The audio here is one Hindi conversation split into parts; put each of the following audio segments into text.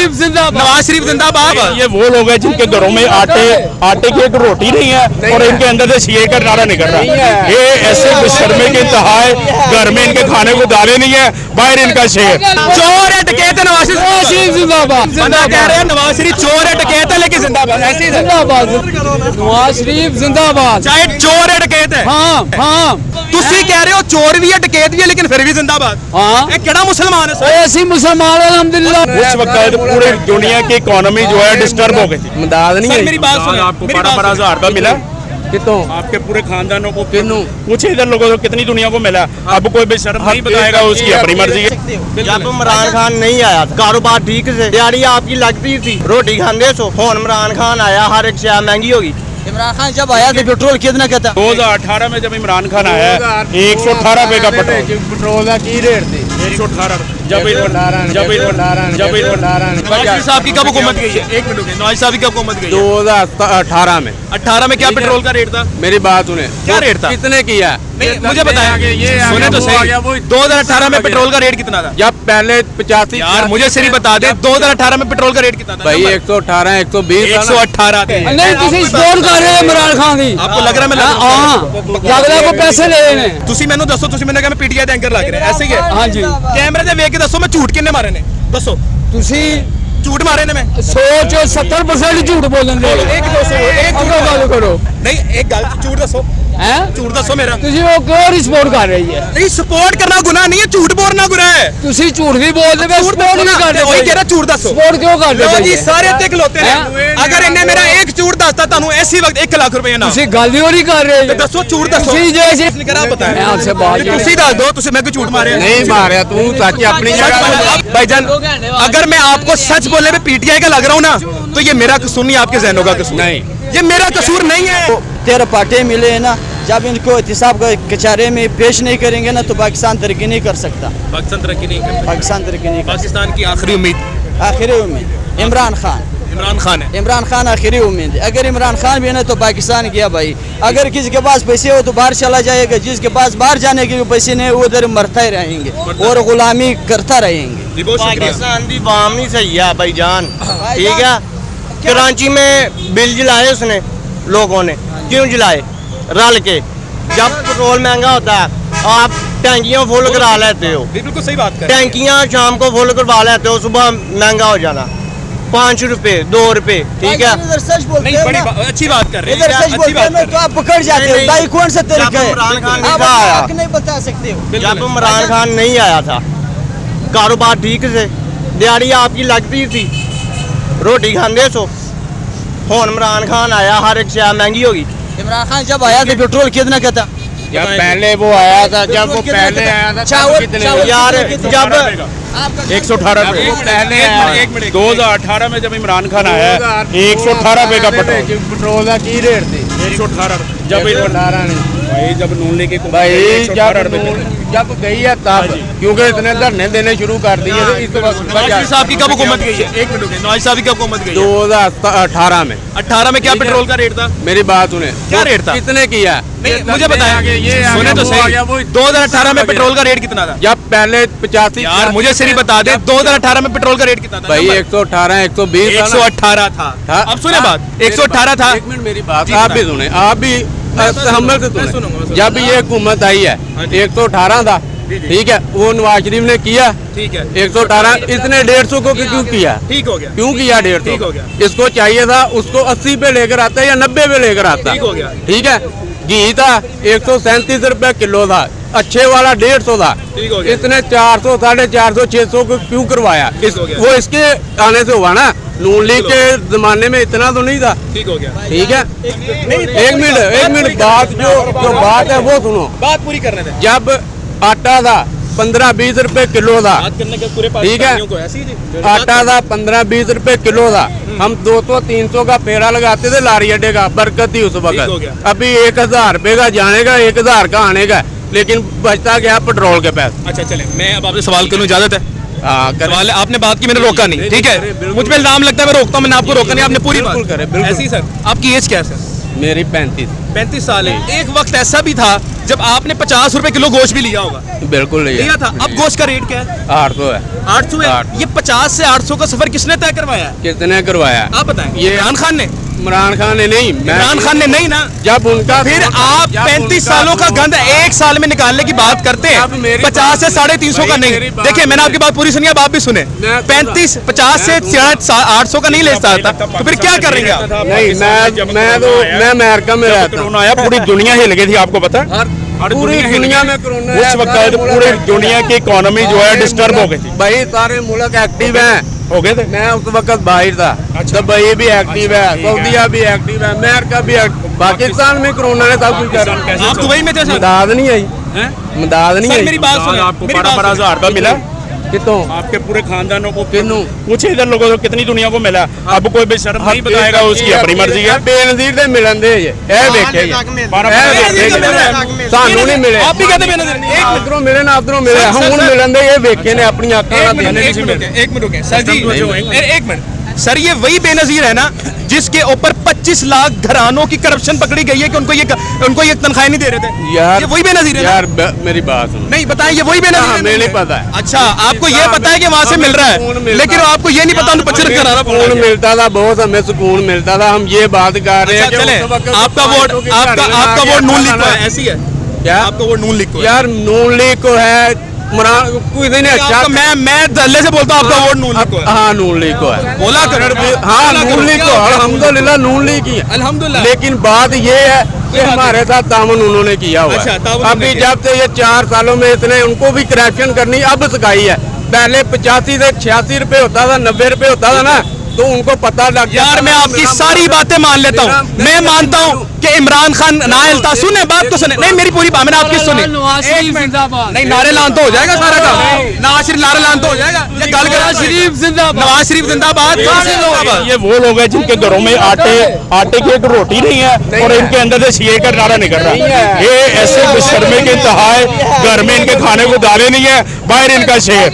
शरीफ जिंदाबाद, नवाज शरीफ जिंदाबाद। ये वो लोग हैं जिनके घरों में आटे की एक रोटी नहीं है और इनके अंदर से सीए का नारा निकल रहा है। ये ऐसे बेशर्मी के इंतहा है, घर में इनके खाने को दालें नहीं है, बाहर इनका शेर। चोर है, डकैत है, नवाज शरीफ जिंदाबाद। बंदा कह रहे हैं नवाज शरीफ चोर है, डकैत है, लेकिन जिंदाबाद। ऐसे ही जिंदाबाद, नवाज शरीफ जिंदाबाद। चाहे चोर है, डकैत है। हाँ हाँ, तुसी कह रहे हो चोर भी है, डकैत भी है, लेकिन फिर भी जिंदाबाद। हाँ, ये केड़ा मुसलमान है? ऐसी मुसलमान अल्हम्दुलिल्लाह। उस वक्त पूरे दुनिया की इकोनॉमी जो है डिस्टर्ब हो गई थी। मदद नहीं है। मेरी बात सुनो, आपको 12,000 का मिला कितों आपके पूरे खानदानों को किन्नू कुछ इधर लोगों को कितनी दुनिया को मिला। अब कोई बेशर्म नहीं बताएगा, उसकी अपनी मर्जी है। जब इमरान खान नहीं आया था कारोबार ठीक से दिहाड़ी आपकी लगती थी, रोटी खाते सो। फोन इमरान खान आया, हर एक शय महंगी होगी। इमरान खान जब आया तो पेट्रोल कितना कहता 2018 में जब इमरान खान आया 118 रुपए का पेट्रोल का की रेट थी 118 नवाज साहब की कब हुकूमत गई है? एक मिनट, नवाज साहब की कब हुकूमत गई है? 2018 में 18 में क्या पेट्रोल का रेट था? मेरी बात सुने, क्या रेट था? कितने किया नहीं, मुझे बताया, सुने तो सही। 2018 में पेट्रोल का रेट कितना था? जब पहले 85 यार मुझे सिर्फ बता दे, 2018 में पेट्रोल का रेट कितना था? भाई 118 120 118। नहीं, ਤੁਸੀਂ ਸਪੋਰਟ ਕਰ ਰਹੇ ਹੋ ਇਮਰਾਨ ਖਾਨ ਦੀ। आपको लग रहा है मैं ਹਾਂ, ਲੱਗਦਾ ਕੋ ਪੈਸੇ ਲੈ ਰਹੇ ਨੇ। ਤੁਸੀਂ ਮੈਨੂੰ ਦੱਸੋ, ਤੁਸੀਂ ਮੈਨੂੰ ਕਿਹਾ ਮੈਂ ਪੀਟੀਆਈ ਦੇ ਐਂਕਰ ਲੱਗ ਰਿਹਾ, ਐਸੇ ਹੀ ਹੈ? ਹਾਂਜੀ, ਕੈਮਰੇ ਤੇ ਵੇਖ ਕੇ ਦੱਸੋ, ਮੈਂ ਝੂਠ ਕਿੰਨੇ ਮਾਰੇ ਨੇ? ਦੱਸੋ, ਤੁਸੀਂ ਝੂਠ ਮਾਰੇ ਨੇ मैं? 100 ਚੋਂ 70% ਝੂਠ ਬੋਲਣ ਦੇ। एक झूठ ਗੱਲ ਕਰੋ। नहीं, एक गल झूठ दसो, ਹੈ झूठ दसो मेरा। ਤੁਸੀਂ ਉਹ ਕਿਉਂ ਸਪੋਰਟ ਕਰ ਰਹੀ ਹੈ? नहीं, सपोर्ट करना गुनाह नहीं है, झूठ बोलना गुनाह है। ਤੁਸੀਂ ਝੂਠ ਵੀ ਬੋਲਦੇ ਵੇ, ਸਪੋर्ट ਨਹੀਂ ਕਰਦੇ। वही कह रहा, झूठ दसो। ਸਪੋर्ट ਕਿਉਂ ਕਰਦੇ लो जी, ਪਏ? सारे इत्ते खलोते हैं। अगर इन्हें मेरा एक झूठ दसता तानू इसी वक्त 1 लाख रुपए ना। ਤੁਸੀਂ ਗੱਲ ਹੀ ਨਹੀਂ ਕਰ ਰਹੇ। तो दसो, झूठ दसो। ਤੁਸੀਂ ਜੇ नहीं करा पता है। मैं आपसे बात तुसी दस दो, तुसी मैं कोई झूठ मारे? नहीं मारा तू सच अपनी सच जगह बोला। भाईजान, अगर मैं आपको सच बोलने पे पीटीआई का लग रहा हूँ ना, तो ये मेरा कसूर नहीं, आपके जहनों का कसूर। नहीं, ये मेरा कसूर नहीं है। 13 पार्टियां मिले हैं ना, जब इनको एहतिसाब कचहरे में पेश नहीं करेंगे ना तो पाकिस्तान तरक्की नहीं कर सकता। पाकिस्तान तरक्की नहीं कर, पाकिस्तान तरक्की नहीं कर पाकिस्तान की आखिरी उम्मीद आखिरी उम्मीद इमरान खान है। इमरान खान आखिरी उम्मीद है। अगर इमरान खान भी है ना तो पाकिस्तान गया भाई। अगर किसी के पास पैसे हो तो बाहर चला जाएगा, जिसके पास बाहर जाने के पैसे नहीं वो उधर मरता ही रहेंगे और गुलामी करता रहेंगे। पाकिस्तान की वाम नहीं सही है भाईजान, ठीक है। कराची में बिल जलाए उसने, लोगों ने क्यों जलाए? रल के। जब पेट्रोल महंगा होता है आप टैंकियां फुल करा लेते हो, बिल्कुल सही बात कर। टैंकियां शाम को फुल करवा लेते हो, सुबह महंगा हो जाना 5 रुपए 2 रुपए, ठीक है। इधर सच बोलते नहीं, हैं बड़ी ना, अच्छी बात कर रहे इधर हैं, सच अच्छी बोलते हैं बात ना कर तो आप पकड़ जाते हो। नहीं, भाई कौन सा तरीका है? इमरान खान आप नहीं आया, हक नहीं बता सकते हो। जब इमरान खान नहीं आया था कारोबार ठीक से दिहाड़ी आपकी लगती थी, रोटी खाते सो। फोन इमरान खान आया, हर एक शय महंगी होगी। इमरान खान जब आया तो पेट्रोल कितना कहता? जब पहले वो आया था, जब वो पहले आया था चावल यार जब 118 रुपए पहले एक मिनट 2018 में जब इमरान खान आया 118 रुपए का पेट्रोल का की रेट थी 118 जब 118 भाई जब नून लेके भाई जब गई है तब, क्योंकि इतने धरने देने शुरू कर दिए थे। इस नवाज साहब की कब हुकूमत गई है? एक मिनट, नवाज साहब की कब हुकूमत गई है? 2018 में 18 में क्या पेट्रोल का रेट था? मेरी बात सुने, क्या रेट था? कितने किया? नहीं, मुझे बताया, सुने तो सही। 2018 में पेट्रोल का रेट कितना था? जब पहले 85 यार मुझे सिर्फ बता दे, 2018 में पेट्रोल का रेट कितना था? भाई 118 120 118 था। अब सुने बात, 118 था। एक मिनट मेरी बात आप भी सुने, आप भी हमल से सुने। जब ये हुकूमत आई है 118 था, ठीक है, वो नवाज शरीफ ने किया, ठीक है, 118 इसने 150 को क्यों किया? ठीक हो गया, क्यों किया? ठीक हो 150 गया। इसको चाहिए था उसको 80 पे लेकर आता या 90 पे लेकर आता, ठीक हो गया। ठीक है। घी था 137 रुपए किलो था, अच्छे वाला 150 था, ठीक हो गया। इसने 400 450 600 को क्यों करवाया? ठीक हो गया। वो इसके आने से हुआ ना, नून लीग के जमाने में इतना तो नहीं था, ठीक हो गया। ठीक है। एक मिनट बात जो बात है वो सुनो, बात पूरी करने दें। जब आटा था 15-20 रुपए किलो था, बात करने के पूरे ठीक है। पाकिस्तानियों को ऐसे ही जी। आटा था 15-20 रुपए किलो था, हम 200-300 का फेरा लगाते थे लारी अड्डे का, बरकत थी उस हो वक्त। गया। अभी 1000 रुपए का जाने का, 1000 का आने का, लेकिन बचता गया पेट्रोल के पैसे। अच्छा चले, मैं अब आपसे सवाल करूं, इजाजत है? हाँ सवाल है, आपने बात की, मैंने रोका नहीं, ठीक है। मुझ पे इल्जाम लगता है मैं रोकता हूं, मैंने आपको रोका नहीं, आपने पूरी बात करे। ऐसी सर, आपकी एज क्या है सर? मेरी 35। 35 साल है। एक वक्त ऐसा भी था जब आपने 50 रुपए किलो गोश्त भी लिया होगा। बिल्कुल लिया था। अब गोश्त का रेट क्या है? 800 है। 800 है। ये 50 से 800 का सफर किसने तय करवाया है? कितने करवाया? आप बताएं। ये इमरान खान ने? इमरान खान ने नहीं, इमरान खान ने नहीं ना। जब उनका फिर आप 35 सालों का गंद एक साल में निकालने की बात करते हैं। 50 से 350 का नहीं। देखिए मैंने आपकी बात पूरी सुनी, अब आप भी सुने। 50 से 800 का नहीं ले सकता, तो फिर क्या करेंगे आप? नहीं, मैं अमेरिका में रहता हूँ। कोरोना आया, पूरी दुनिया हिल गई थी, आपको पता है? पूरी दुनिया में कोरोना उस वक्त आया तो पूरी दुनिया की इकोनॉमी जो है डिस्टर्ब हो गई थी। भाई सारे मुल्क एक्टिव हैं। हो गए थे। मैं उस वक्त बाहर था। दुबई भी एक्टिव है, सऊदीया भी एक्टिव है, अमेरिका भी पाकिस्तान में कोरोना ने सब कुछ कर। आप दुबई में थे? मदद नहीं आई, मदद नहीं आई। मेरी बात सुनो, आपको 12,000 रुपया मिला कितों? आपके पूरे खानदानों को? किन्नू? कुछ इधर लोगों को, कितनी दुनिया को मिला? अब कोई बेशर्म नहीं बताएगा, उसकी अपनी मर्जी है। बेनजीर से मिलन दे ये वेखे सानू नहीं मिले। आप भी कहते बेनजीर? उधरों मिले ना उधरों मिले, हम मिलन दे ये वेखे ने अपनी आंखों एक मिनट रुके सर जी, एक मिनट सर, ये वही बेनजीर है ना जिसके ऊपर 25 लाख घरानों की करप्शन पकड़ी गई है कि उनको ये तनख्वाह नहीं दे रहे थे? यार ये वही बेनजीर है यार, मेरी बात सुनो। नहीं बताएं, ये वही बेनजीर है? मुझे नहीं पता है। अच्छा, आपको ये पता है कि वहाँ से मिल रहा है, लेकिन आपको ये नहीं पता उन्हें 25 घराना सुकून मिलता था, बहुत हमें सुकून मिलता था। हम ये बात कर रहे हैं कि चले, आपका वोट नून लीग को है, ऐसी है क्या? आपका वोट नून लीग को है? यार नून लीग को है, कोई नहीं अच्छा। मैं दल्ले से बोलता हूँ, आपका वोट नून लीग को है? हाँ नून लीग को है। बोला करो। हाँ नून लीग को, अल्हम्दुलिल्लाह नून लीग की है। अल्हम्दुलिल्लाह। लेकिन बात ये है कि हमारे साथ तामन उन्होंने किया हुआ अच्छा, है। ताउन अभी उन्होंने जब से ये 4 सालों में इतने उनको भी करप्शन करनी अब सिखाई है। पहले 85 से 86 रुपए होता था, 90 रुपए होता था ना, तो उनको पता लग यार मैं आपकी सारी बातें मान लेता हूँ। मैं मानता हूँ कि इमरान खान नायल था। सुने बात तो सुने। नहीं मेरी पूरी बात मैंने आपकी सुनी। नहीं नारे लान तो हो जाएगा सारा काम। नवाज शरीफ नारे लान तो हो जाएगा। ये गल नवाज शरीफ जिंदाबाद। ये वो लोग हैं जिनके घरों में आटे की एक रोटी नहीं है और इनके अंदर से सीए का नारा निकल रहा है। ये ऐसे बेशर्मे के इंतहा है, घर में इनके खाने को दालें नहीं है, बाहर इनका शेर।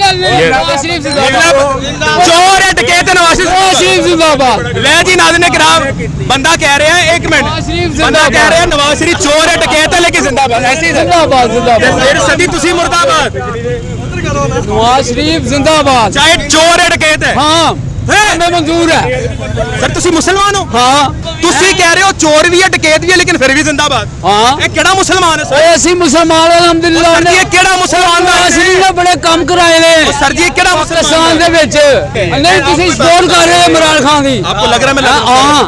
चोर है, डकैत है नवाज शरीफ जिंदाबाद। ले जी नाज़रीन किराम, बंदा कह रहे हैं, एक मिनट, बंदा कह रहे हैं नवाज शरीफ चोर है, डकैत है, लेकिन जिंदाबाद। ऐसे ही फिर सदी तुसी मुर्दाबाद। नवाज शरीफ जिंदाबाद। चाहे चोर है, डकैत है। हाँ हमें मंजूर है सर। तुसी मुसलमान हो? हाँ। तुसी कह रहे हो चोर भी है, डकैत भी है, लेकिन फिर भी जिंदाबाद। हाँ। ये केड़ा मुसलमान है सर? ऐसी मुसलमान अल्हम्दुलिल्लाह सर जी ये केड़ा मुसलमान नवाज शरीफ ने बड़े काम कराए ने सर जी ये केड़ा पाकिस्तान दे विच। नहीं तुसी सपोर्ट कर रहे हो इमरान खान दी? आपको लग रहा है मैं हाँ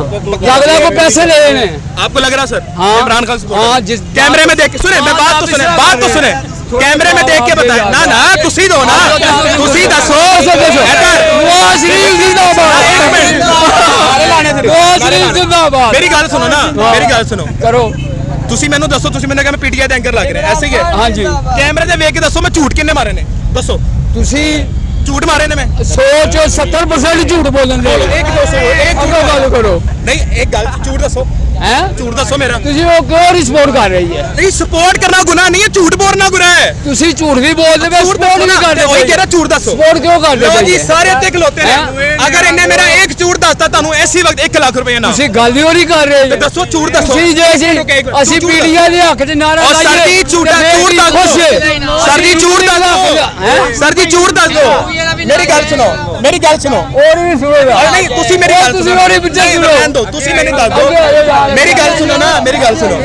लगदा को पैसे ले रहे ने? आपको लग रहा सर? हाँ। इमरान खान हाँ जिस कैमरे में देख के सुने, मैं बात तो सुने कैमरे में देख के बताए ना ना तुसी दो ना, तुसी दसो। नवाज शरीफ जिंदाबाद। नवाज शरीफ जिंदाबाद। मेरी गल सुनो ना, मेरी गल सुनो। करो तुसी मैनू दसो, तुसी मैंने कहा मैं पीटीआई ਦੇ एंकर लग रहे हैं, ऐसे ही है? हाँ जी। कैमरे ਤੇ ਵੇਖ ਕੇ ਦੱਸੋ मैं झूठ किन्ने मारे ने? दसो तुसी झूठ मारे ने मैं? 100 70% झूठ बोलन दे। एक गल करो। नहीं एक गल झूठ दसो, हैं झूठ दसो मेरा। तुसी वो क्यों सपोर्ट कर रही है? नहीं सपोर्ट करना गुनाह नहीं है, झूठ बोलना गुनाह है। तुसी झूठ भी बोलदे वे सपोर्ट नहीं करदे। वही कह रहा झूठ दसो। सपोर्ट क्यों करदे? लो जी सारे ते खलोते हैं। अगर इन्हें मेरा एक झूठ दसता ਤੁਹਾਨੂੰ इसी वक्त 1 लाख रुपए ना। तुसी गल ही नहीं कर रहे। दसो झूठ दसो। तुसी जैसे ਅਸੀਂ ਪੀੜੀਆਂ ਦੇ ਹੱਕ 'ਚ ਨਾਰਾ ਲਾਈਏ। सर जी झूठ दस दो। सर जी झूठ दस दो। सर जी झूठ दस दो। मेरी गल सुनो, मेरी गल सुनो। और भी सुनेगा। नहीं तुसी मेरी गल तुसी सुनो। मेरी पिक्चर नहीं, सुनो। रहने दो, तुसी मैंने दस दो। मेरी गल सुनो ना, मेरी गल सुनो।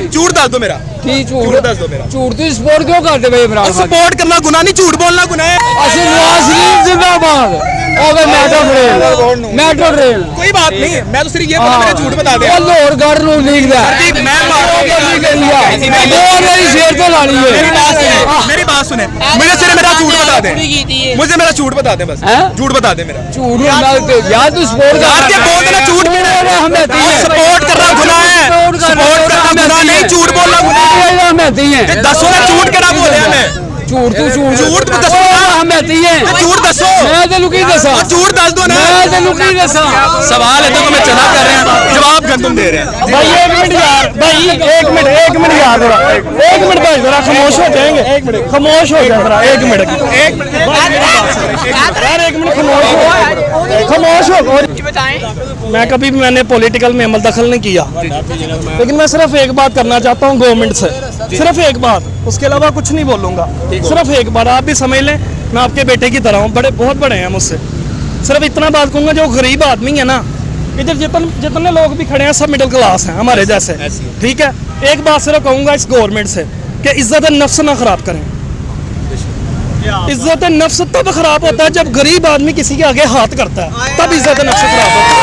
झूठ दस दो मेरा। ठीक झूठ झूठ दस दो मेरा। झूठ ਤੁਸੀਂ ਸਪੋਰਟ ਕਿਉਂ ਕਰਦੇ ਬਈ ਇਮਰਾਨ ਖਾਨ? सपोर्ट करना गुनाह नहीं, झूठ बोलना गुनाह है। ਅਸੀਂ ਨਵਾਜ਼ ਸ਼ਰੀफ जिंदाबाद। ओवे मेट्रो ट्रेन कोई बात नहीं, मैं तो सिर्फ ये बोला मैंने झूठ बता दिया। ਉਹ ਲਾਹੌਰ ਗੜ ਨੂੰ ਲੀਕਦਾ जी मैं ਉਹ ਮੇਰੀ ਸ਼ੇਰ ਤੋਂ ਲਾਣੀ मेरी बात है। सुने, मेरी बात सुने। मुझे सिर्फ मेरा झूठ बता दे, मुझे मेरा झूठ बता दे बस। हैं? झूठ बता दे मेरा। झूठ यार तू सपोर्ट यार के बोल देना झूठ सपोर्ट करना गुनाह है। सपोर्ट करना गुनाह नहीं, झूठ बोलना गुनाह है। हमें है दसो ना झूठ केड़ा बोलिया मैं? झूठ तू झूठ तो दसो ना। हमें है झूठ दसो। मैं तेनू की दसा? झूठ दस दो ना। मैं तेनू की दसा? सवाल है तो मैं चला कर रहे हैं, जवाब गंदम दे रहे हैं। भाई 1 मिनट यार, भाई 1 मिनट यार, जरा 1 मिनट भाई, जरा खामोश हो जाएंगे। 1 मिनट खामोश हो जाए जरा, 1 मिनट यार, 1 मिनट खामोश हो। खामोश हो। मैं कभी भी मैंने पॉलिटिकल में अमल दखल नहीं किया, लेकिन मैं सिर्फ एक बात करना चाहता हूँ गवर्नमेंट से, सिर्फ एक बात, उसके अलावा कुछ नहीं बोलूँगा। सिर्फ एक बार आप भी समझ लें, मैं आपके बेटे की तरह हूँ, बड़े बहुत बड़े हैं मुझसे। सिर्फ इतना बात कहूँगा, जो गरीब आदमी है ना, इधर जितने लोग भी खड़े हैं सब मिडिल क्लास हैं हमारे जैसे, ठीक है। एक बात सिर्फ कहूँगा इस गवर्नमेंट से कि इज्जत नफ्स ना खराब करें। इज्जत नफ्स तब खराब होता है जब गरीब आदमी किसी के आगे हाथ करता है, तब इज्जत नफ्स खराब होता है।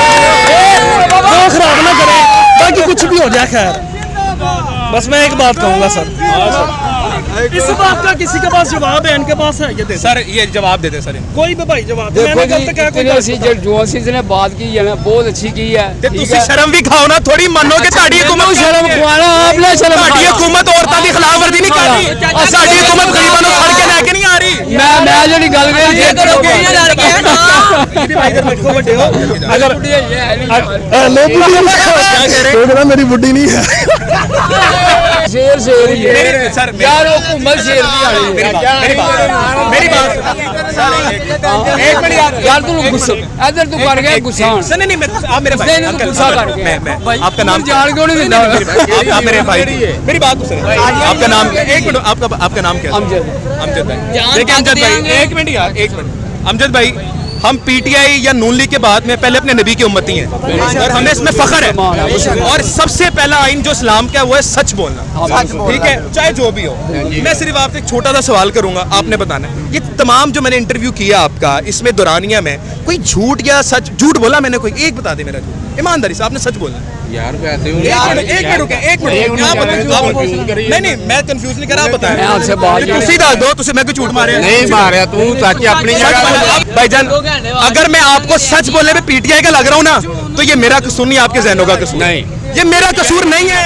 वो खराब ना करें, बाकी कुछ भी हो जाए खैर। बस मैं एक बात कहूँगा सर, इस बात का किसी के पास जवाब है? इनके पास है? ये दे सर ये जवाब देते सर कोई भी भाई जवाब। देखो मैंने जी, गलत क्या कोई इतनी गलत अच्छी जो चीज़ ने बात की है ना, बहुत अच्छी की है। ਤੇ ਤੁਸੀਂ ਸ਼ਰਮ ਵੀ ਖਾਓ ਨਾ, ਥੋੜੀ ਮੰਨੋ ਕਿ ਤੁਹਾਡੀ ਹਕੂਮਤ शर्म खुआना आपने शर्म ਤੁਹਾਡੀ ਹਕੂਮਤ ਔਰਤਾਂ ਦੀ ਖਿਲਾਫਵਰਜ਼ੀ ਨਹੀਂ ਕਰ ਰਹੀ, ਸਾਡੀ ਹਕੂਮਤ ਗਰੀਬਾਂ ਨੂੰ ਫੜ ਕੇ ਲੈ ਕੇ ਨਹੀਂ ਆ ਰਹੀ। मैं ਜਿਹੜੀ ਗੱਲ ਕਰੀ ये करो कुड़ियां लड़कियां ना इधर बैठो बड़े हो। अगर मेरी बुढ़ी नहीं है। शेर शेर ही है सर यार, वो हुकूमत शेर की आ रही है। मेरी बात एक मिनट यार तू गुस्सा इधर तू कर गया गुस्सा। सर नहीं मैं आप मेरे भाई नहीं, तू गुस्सा कर गया। मैं आपका नाम जान क्यों नहीं देता? आप मेरे भाई, मेरी बात तो सुनिए। आपका नाम एक मिनट, आपका नाम क्या है? अमजद भाई। देखिए अमजद भाई, एक मिनट यार, एक मिनट। अमजद भाई, हम पीटीआई या नून लीग के बाद में पहले अपने नबी की उम्मती हैं और हमें इसमें फख्र है। और सबसे पहला आइन जो इस्लाम का है वो है सच बोलना, ठीक है, चाहे जो भी हो। मैं सिर्फ आपसे एक छोटा सा सवाल करूंगा, आपने बताना है ये तमाम जो मैंने इंटरव्यू किया आपका, इसमें दौरानिया में कोई झूठ या सच, झूठ बोला मैंने कोई? एक बता दे मेरा झूठ, ईमानदारी से आपने सच बोला यार वैसे एक मिनट नहीं मैं कंफ्यूज नहीं करा, आप बताएं। आपसे बात तुसी दस दो, तुसी मैं कोई झूठ मारे नहीं मारा तू चाची अपनी जगह। भाईजान अगर मैं आपको सच बोलने पे पीटीआई का लग रहा हूँ ना, तो ये मेरा कसूर नहीं, आपके जहनों का कसूर। नहीं, ये मेरा कसूर नहीं है।